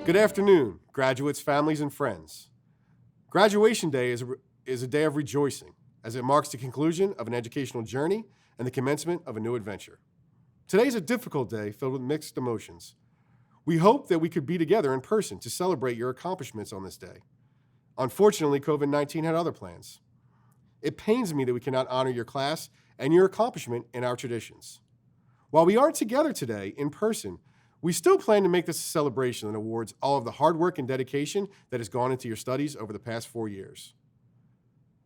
Good afternoon, graduates, families, and friends. Graduation Day is a day of rejoicing as it marks the conclusion of an educational journey and the commencement of a new adventure. Today is a difficult day filled with mixed emotions. We hope that we could be together in person to celebrate your accomplishments on this day. Unfortunately, COVID-19 had other plans. It pains me that we cannot honor your class and your accomplishment in our traditions. While we aren't together today in person, we still plan to make this a celebration that awards all of the hard work and dedication that has gone into your studies over the past 4 years.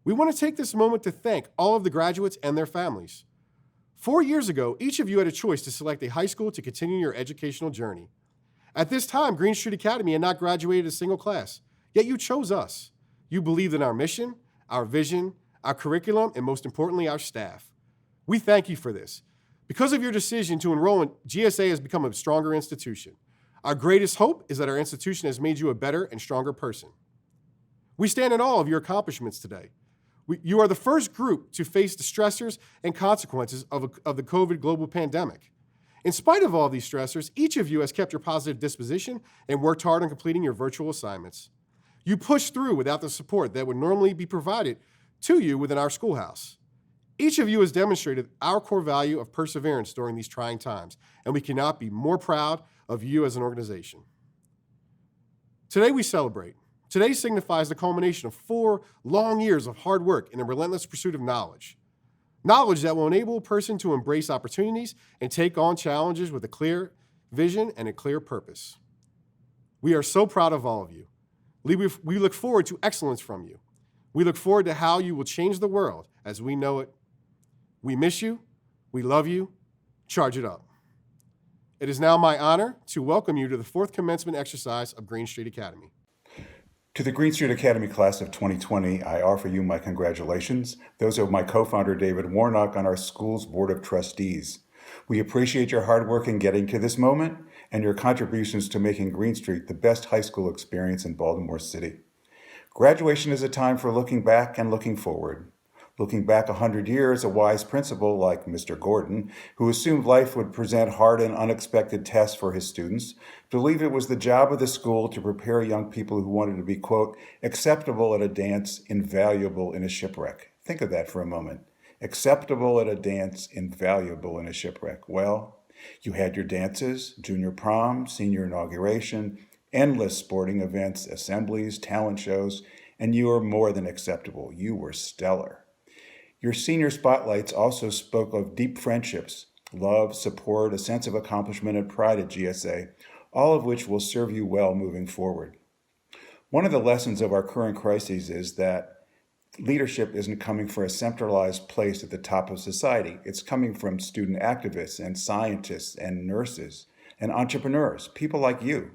We want to take this moment to thank all of the graduates and their families. 4 years ago, each of you had a choice to select a high school to continue your educational journey. At this time, Green Street Academy had not graduated a single class, yet you chose us. You believed in our mission, our vision, our curriculum, and most importantly, our staff. We thank you for this. Because of your decision to enroll in GSA has become a stronger institution. Our greatest hope is that our institution has made you a better and stronger person. We stand in awe of your accomplishments today. You are the first group to face the stressors and consequences of the COVID global pandemic. In spite of all these stressors, each of you has kept your positive disposition and worked hard on completing your virtual assignments. You pushed through without the support that would normally be provided to you within our schoolhouse. Each of you has demonstrated our core value of perseverance during these trying times, and we cannot be more proud of you as an organization. Today we celebrate. Today signifies the culmination of 4 long years of hard work and a relentless pursuit of knowledge. Knowledge that will enable a person to embrace opportunities and take on challenges with a clear vision and a clear purpose. We are so proud of all of you. We look forward to excellence from you. We look forward to how you will change the world as we know it. We miss you. We love you. Charge it up. It is now my honor to welcome you to the 4th commencement exercise of Green Street Academy. To the Green Street Academy class of 2020, I offer you my congratulations. Those are my co-founder, David Warnock, on our school's Board of Trustees. We appreciate your hard work in getting to this moment and your contributions to making Green Street the best high school experience in Baltimore City. Graduation is a time for looking back and looking forward. Looking back 100 years, a wise principal like Mr. Gordon, who assumed life would present hard and unexpected tests for his students, believed it was the job of the school to prepare young people who wanted to be, quote, acceptable at a dance, invaluable in a shipwreck. Think of that for a moment. Acceptable at a dance, invaluable in a shipwreck. Well, you had your dances, junior prom, senior inauguration, endless sporting events, assemblies, talent shows, and you were more than acceptable. You were stellar. Your senior spotlights also spoke of deep friendships, love, support, a sense of accomplishment, and pride at GSA, all of which will serve you well moving forward. One of the lessons of our current crises is that leadership isn't coming from a centralized place at the top of society. It's coming from student activists and scientists and nurses and entrepreneurs, people like you.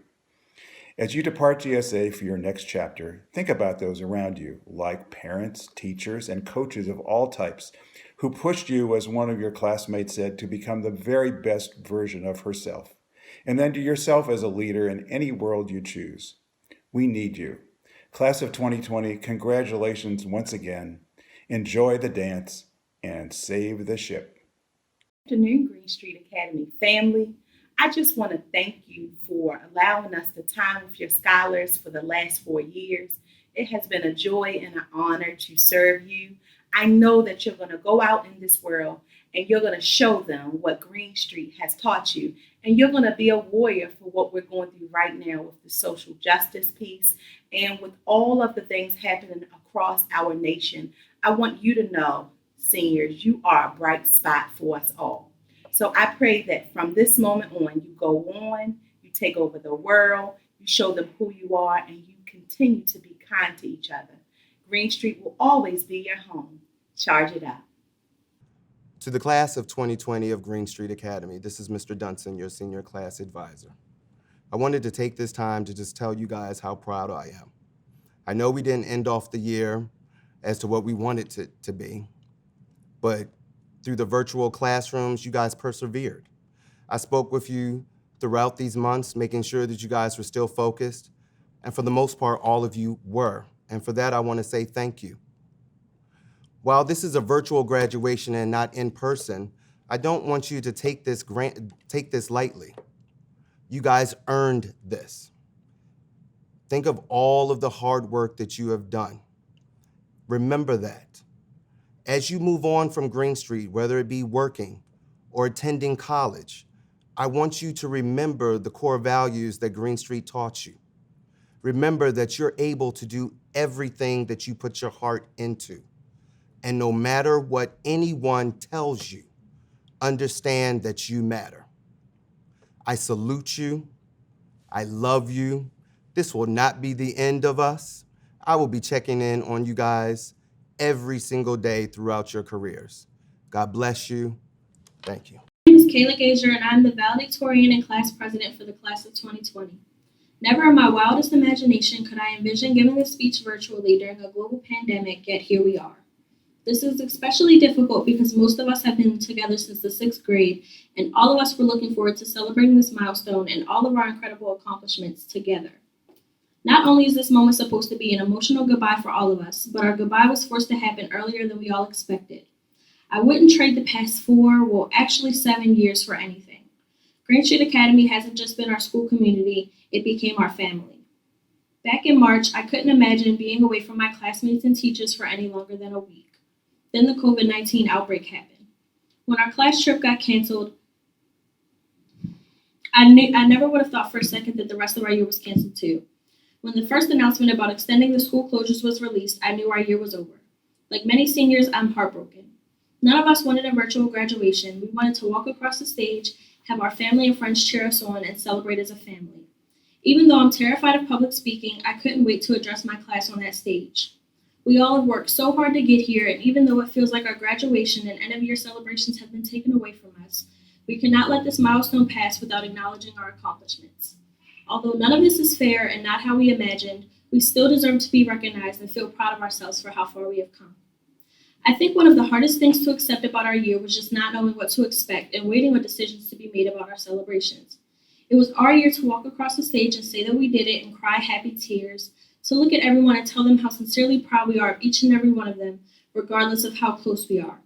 As you depart GSA for your next chapter, think about those around you, like parents, teachers, and coaches of all types, who pushed you, as one of your classmates said, to become the very best version of herself, and then to yourself as a leader in any world you choose. We need you. Class of 2020, congratulations once again. Enjoy the dance and save the ship. Good afternoon, Green Street Academy family. I just want to thank you for allowing us the time with your scholars for the last 4 years. It has been a joy and an honor to serve you. I know that you're going to go out in this world and you're going to show them what Green Street has taught you. And you're going to be a warrior for what we're going through right now with the social justice piece and with all of the things happening across our nation. I want you to know, seniors, you are a bright spot for us all. So I pray that from this moment on, you go on, you take over the world, you show them who you are, and you continue to be kind to each other. Green Street will always be your home. Charge it up. To the class of 2020 of Green Street Academy, this is Mr. DUNSON, your senior class advisor. I wanted to take this time to just tell you guys how proud I am. I know we didn't end off the year as to what we wanted it to be, but through the virtual classrooms, you guys persevered. I spoke with you throughout these months, making sure that you guys were still focused. And for the most part, all of you were. And for that, I want to say thank you. While this is a virtual graduation and not in person, I don't want you to take this lightly. You guys earned this. Think of all of the hard work that you have done. Remember that. As you move on from Green Street, whether it be working or attending college, I want you to remember the core values that Green Street taught you. Remember that you're able to do everything that you put your heart into. And no matter what anyone tells you, understand that you matter. I salute you. I love you. This will not be the end of us. I will be checking in on you guys every single day throughout your careers. God bless you. Thank you. My name is Kayla Gager, and I'm the valedictorian and class president for the class of 2020. Never in my wildest imagination could I envision giving this speech virtually during a global pandemic, yet here we are. This is especially difficult because most of us have been together since the 6th grade, and all of us were looking forward to celebrating this milestone and all of our incredible accomplishments together. Not only is this moment supposed to be an emotional goodbye for all of us, but our goodbye was forced to happen earlier than we all expected. I wouldn't trade the past 7 years for anything. Green Street Academy hasn't just been our school community, it became our family. Back in March, I couldn't imagine being away from my classmates and teachers for any longer than a week. Then the COVID-19 outbreak happened. When our class trip got canceled, I never would have thought for a second that the rest of our year was canceled too. When the first announcement about extending the school closures was released, I knew our year was over. Like many seniors, I'm heartbroken. None of us wanted a virtual graduation. We wanted to walk across the stage, have our family and friends cheer us on, and celebrate as a family. Even though I'm terrified of public speaking, I couldn't wait to address my class on that stage. We all have worked so hard to get here, and even though it feels like our graduation and end-of-year celebrations have been taken away from us, we cannot let this milestone pass without acknowledging our accomplishments. Although none of this is fair and not how we imagined, we still deserve to be recognized and feel proud of ourselves for how far we have come. I think one of the hardest things to accept about our year was just not knowing what to expect and waiting on decisions to be made about our celebrations. It was our year to walk across the stage and say that we did it and cry happy tears, to look at everyone and tell them how sincerely proud we are of each and every one of them, regardless of how close we are.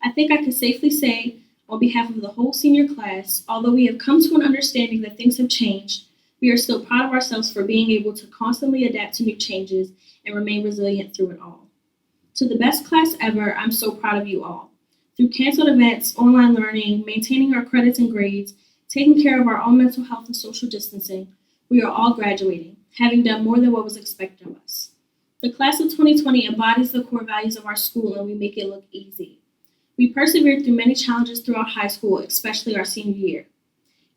I think I can safely say, on behalf of the whole senior class, although we have come to an understanding that things have changed, we are still proud of ourselves for being able to constantly adapt to new changes and remain resilient through it all. To the best class ever, I'm so proud of you all. Through canceled events, online learning, maintaining our credits and grades, taking care of our own mental health and social distancing, we are all graduating, having done more than what was expected of us. The class of 2020 embodies the core values of our school, and we make it look easy. We persevered through many challenges throughout high school, especially our senior year.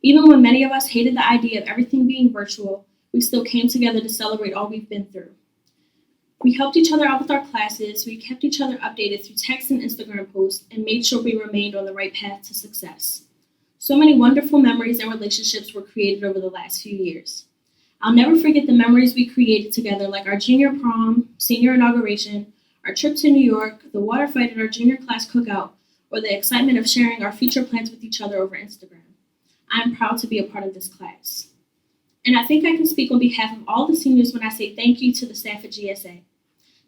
Even when many of us hated the idea of everything being virtual, we still came together to celebrate all we've been through. We helped each other out with our classes, we kept each other updated through text and Instagram posts, and made sure we remained on the right path to success. So many wonderful memories and relationships were created over the last few years. I'll never forget the memories we created together, like our junior prom, senior inauguration, our trip to New York, the water fight at our junior class cookout, or the excitement of sharing our future plans with each other over Instagram. I am proud to be a part of this class. And I think I can speak on behalf of all the seniors when I say thank you to the staff at GSA.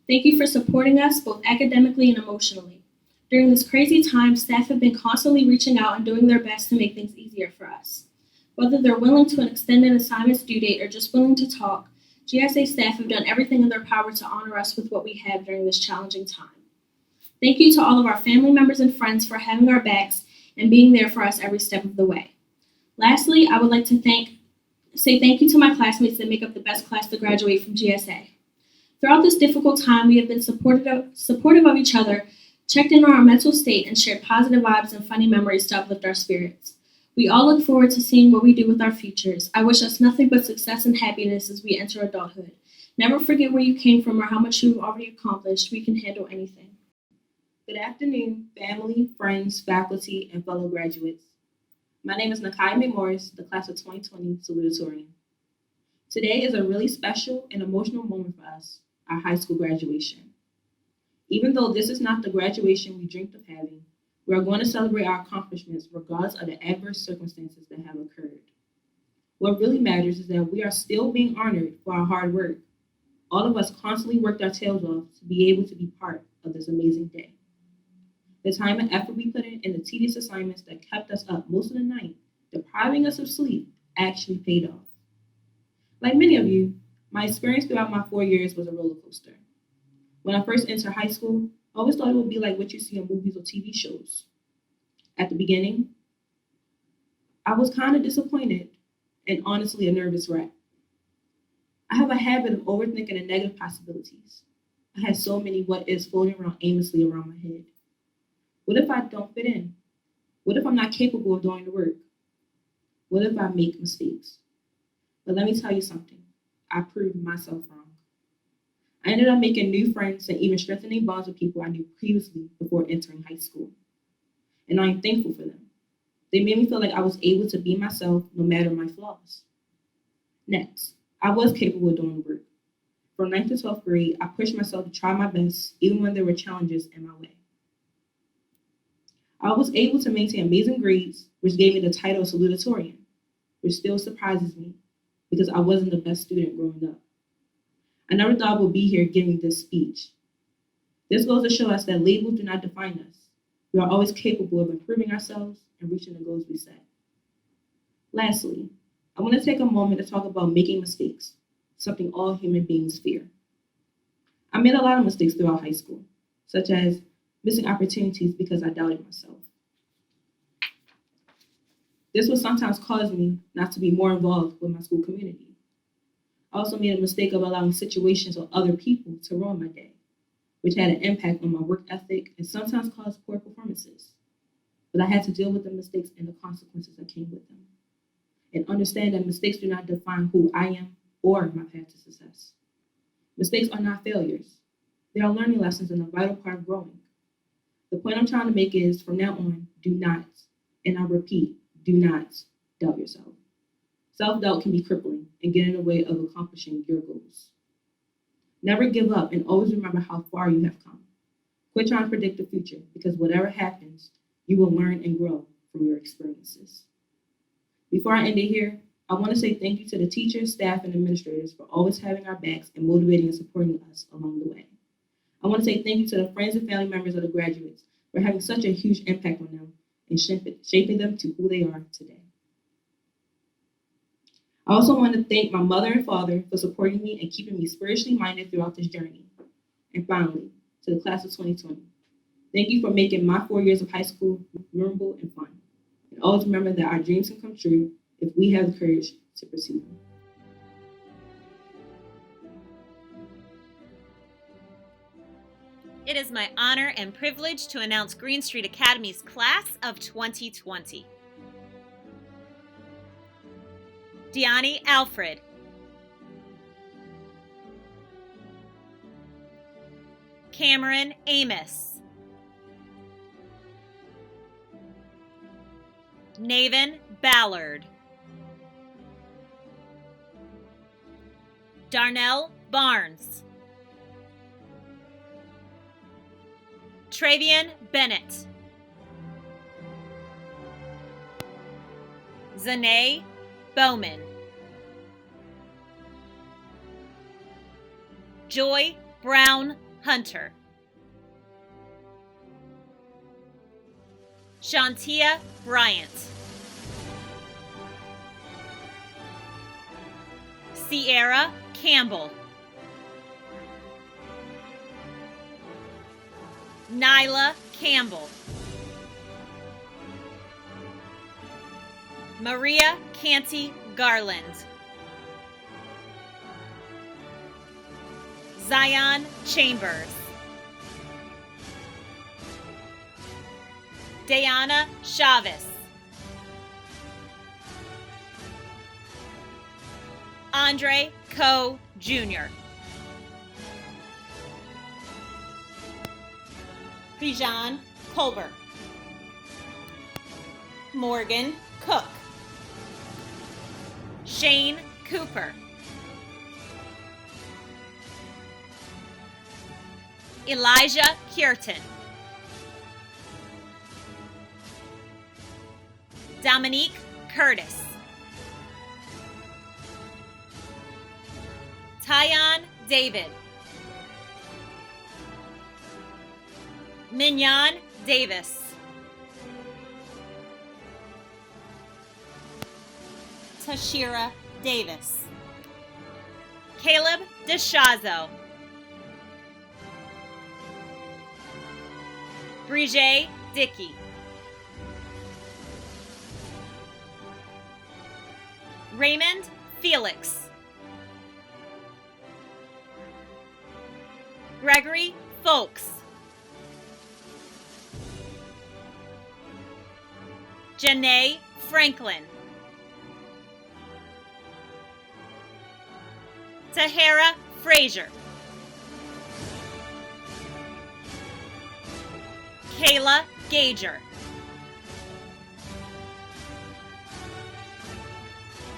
Thank you for supporting us both academically and emotionally. During this crazy time, staff have been constantly reaching out and doing their best to make things easier for us. Whether they're willing to extend an assignment's due date or just willing to talk, GSA staff have done everything in their power to honor us with what we have during this challenging time. Thank you to all of our family members and friends for having our backs and being there for us every step of the way. Lastly, I would like to say thank you to my classmates that make up the best class to graduate from GSA. Throughout this difficult time, we have been supportive of each other, checked in on our mental state, and shared positive vibes and funny memories to uplift our spirits. We all look forward to seeing what we do with our futures. I wish us nothing but success and happiness as we enter adulthood. Never forget where you came from or how much you've already accomplished. We can handle anything. Good afternoon, family, friends, faculty, and fellow graduates. My name is NAKIYA MCMORRIS, the class of 2020 salutatorian. Today is a really special and emotional moment for us, our high school graduation. Even though this is not the graduation we dreamed of having, we are going to celebrate our accomplishments regardless of the adverse circumstances that have occurred. What really matters is that we are still being honored for our hard work. All of us constantly worked our tails off to be able to be part of this amazing day. The time and effort we put in and the tedious assignments that kept us up most of the night, depriving us of sleep, actually paid off. Like many of you, My experience throughout my 4 years was a roller coaster. When I first entered high school, I always thought it would be like what you see in movies or TV shows. At the beginning, I was kind of disappointed and honestly a nervous wreck. I have a habit of overthinking the negative possibilities. I had so many what ifs floating around aimlessly around my head. What if I don't fit in? What if I'm not capable of doing the work? What if I make mistakes? But let me tell you something. I proved myself wrong. I ended up making new friends and even strengthening bonds with people I knew previously before entering high school. And I am thankful for them. They made me feel like I was able to be myself no matter my flaws. Next, I was capable of doing the work. From 9th to 12th grade, I pushed myself to try my best even when there were challenges in my way. I was able to maintain amazing grades, which gave me the title of salutatorian, which still surprises me because I wasn't the best student growing up. I never thought I would be here giving this speech. This goes to show us that labels do not define us. We are always capable of improving ourselves and reaching the goals we set. Lastly, I want to take a moment to talk about making mistakes, something all human beings fear. I made a lot of mistakes throughout high school, such as missing opportunities because I doubted myself. This would sometimes cause me not to be more involved with my school community. I also made a mistake of allowing situations or other people to ruin my day, which had an impact on my work ethic and sometimes caused poor performances. But I had to deal with the mistakes and the consequences that came with them, and understand that mistakes do not define who I am or my path to success. Mistakes are not failures. They are learning lessons and a vital part of growing. The point I'm trying to make is, from now on, do not, and I repeat, do not doubt yourself. Self-doubt can be crippling and get in the way of accomplishing your goals. Never give up and always remember how far you have come. Quit trying to predict the future, because whatever happens, you will learn and grow from your experiences. Before I end it here, I want to say thank you to the teachers, staff, and administrators for always having our backs and motivating and supporting us along the way. I want to say thank you to the friends and family members of the graduates for having such a huge impact on them and shaping them to who they are today. I also want to thank my mother and father for supporting me and keeping me spiritually minded throughout this journey. And finally, to the class of 2020, thank you for making my 4 years of high school memorable and fun. And always remember that our dreams can come true if we have the courage to pursue them. It is my honor and privilege to announce Green Street Academy's class of 2020. Deani Alfred. Cameron Amos. Naven Ballard. Darnell Barnes. Travian Bennett. Zanae Bowman. Joy Brown Hunter. Shantia Bryant. Sierra Campbell. Nyla Campbell. Maria Canty Garland. Zion Chambers. Dayana Chavez. Andre Coe Jr. Prijan Colbert. Morgan Cook. Shane Cooper. Elijah Curtin. Dominique Curtis. Tyon David. Mignon Davis. Tashira Davis. Caleb DeShazo, Brige Dickey, Raymond Felix, Gregory Folks, Janae Franklin, Tahara Frazier, Kayla Gager,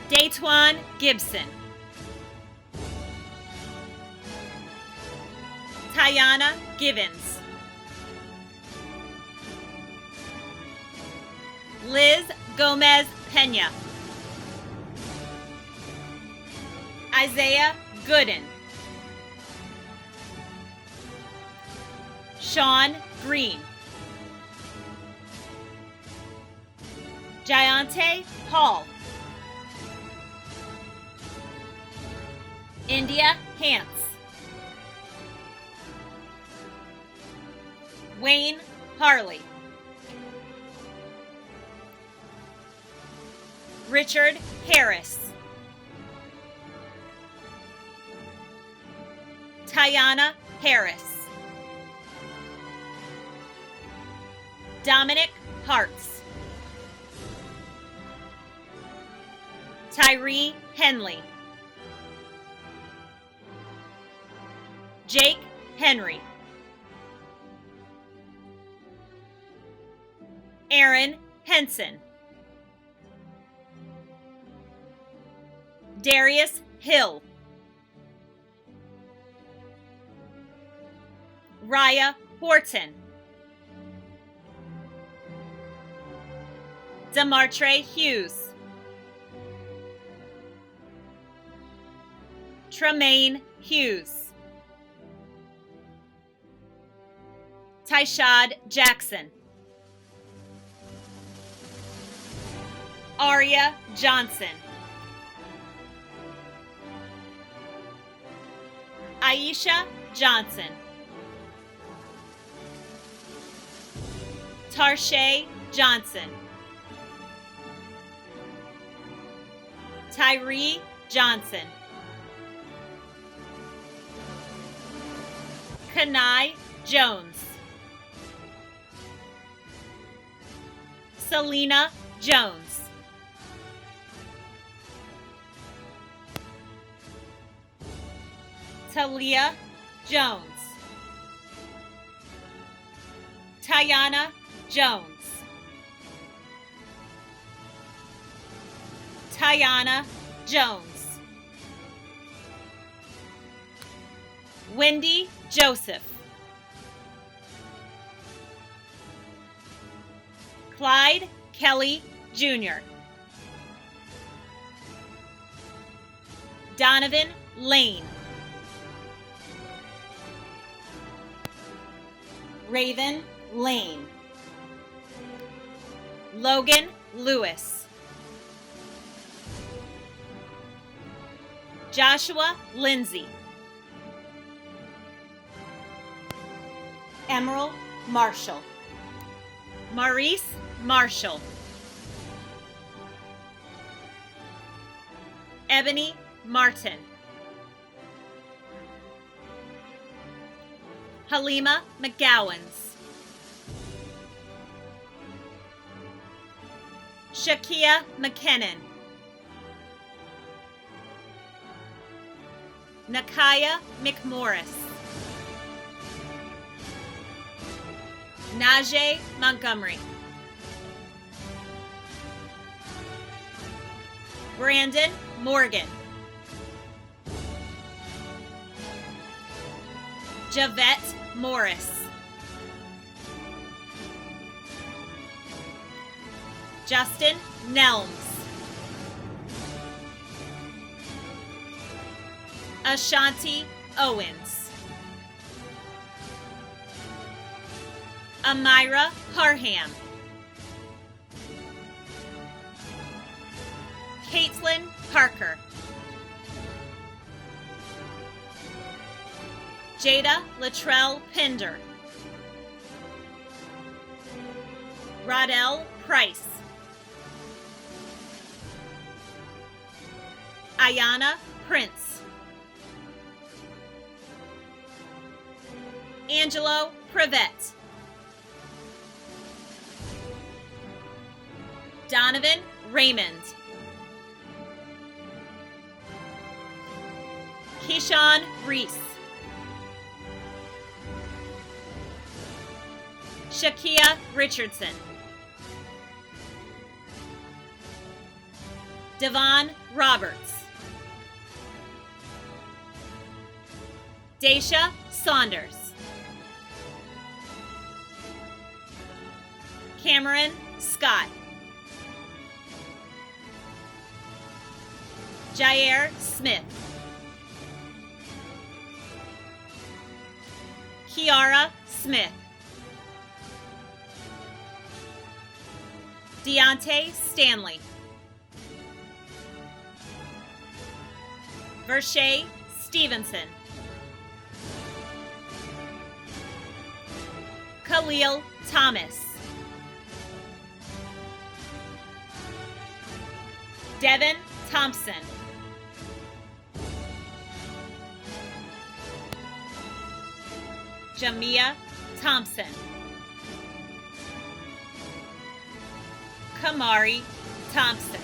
Daytwan Gibson, Tayana Givens, Liz Gomez Pena, Isaiah Gooden, Sean Green, Giante Hall, India Hance, Wayne Harley, Richard Harris, Tiana Harris, Dominic Hartz, Tyree Henley, Jake Henry, Aaron Henson, Darius Hill, Raya Horton, Demartre Hughes, Tremaine Hughes, Tyshad Jackson, Aria Johnson, Aisha Johnson, Tarshay Johnson, Tyree Johnson, Kanai Jones, Selena Jones, Talia Jones, Tayana Jones, Tayana Jones, Wendy Joseph, Clyde Kelly Jr., Donovan Lane, Raven Lane, Logan Lewis, Joshua Lindsay, Emerald Marshall, Maurice Marshall, Ebony Martin, Halima McGowans, Shakia McKinnon, NAKIYA McMorris, Najee Montgomery, Brandon Morgan, Javette Morris, Justin Nelms, Ashanti Owens, Amira Parham, Caitlin Parker, Jada Latrell Pinder, Rodell Price, Ayana Prince, Angelo Prevette, Donovan Raymond, Keyshawn Reese, Shakia Richardson, Devon Roberts, Daisha Saunders, Cameron Scott, Jair Smith, Kiara Smith, Deontay Stanley, Vershay Stevenson, Khalil Thomas, Devin Thompson, Jamia Thompson, Kamari Thompson,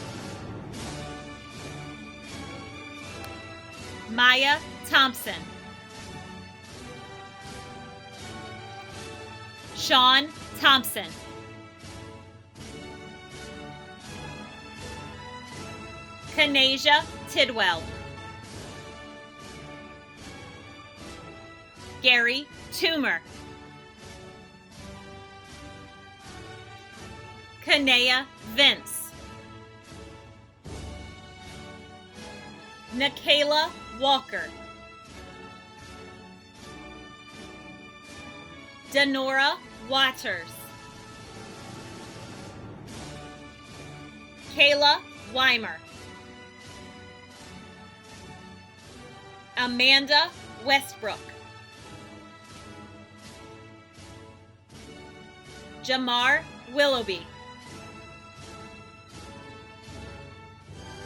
Maya Thompson, Sean Thompson, Kanasia Tidwell, Gary Toomer, Kanea Vince, Nikayla Walker, Denora Waters, Kayla Weimer, Amanda Westbrook, Jamar Willoughby,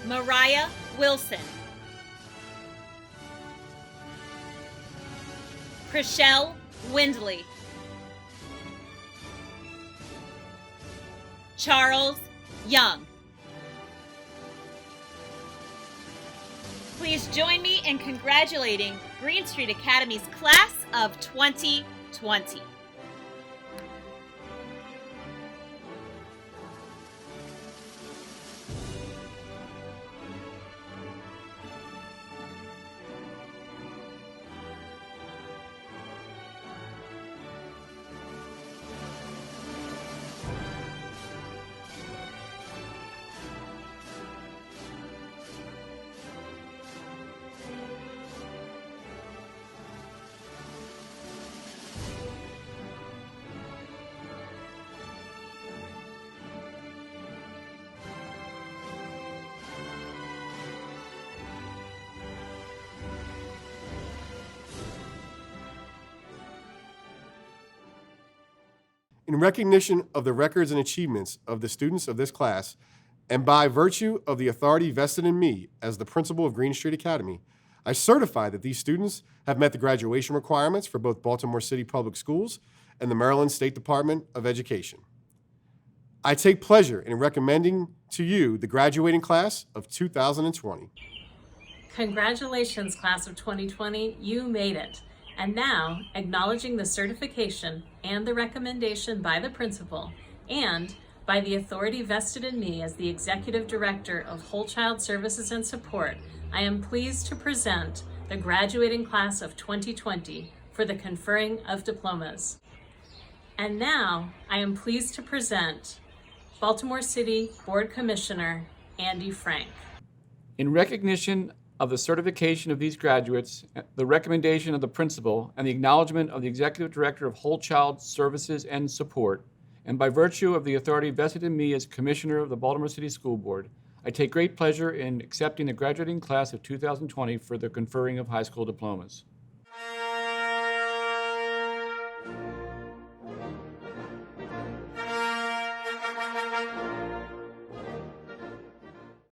Mariah Wilson, Chriselle Windley, Charles Young. Please join me in congratulating Green Street Academy's class of 2020. In recognition of the records and achievements of the students of this class, and by virtue of the authority vested in me as the principal of Green Street Academy, I certify that these students have met the graduation requirements for both Baltimore City Public Schools and the Maryland State Department of Education. I take pleasure in recommending to you the graduating class of 2020. Congratulations, class of 2020, you made it. And now, acknowledging the certification and the recommendation by the principal and by the authority vested in me as the Executive Director of Whole Child Services and Support, I am pleased to present the graduating class of 2020 for the conferring of diplomas. And now, I am pleased to present Baltimore City Board Commissioner Andy Frank. In recognition of the certification of these graduates, the recommendation of the principal, and the acknowledgement of the Executive Director of Whole Child Services and Support, and by virtue of the authority vested in me as Commissioner of the Baltimore City School Board, I take great pleasure in accepting the graduating class of 2020 for the conferring of high school diplomas.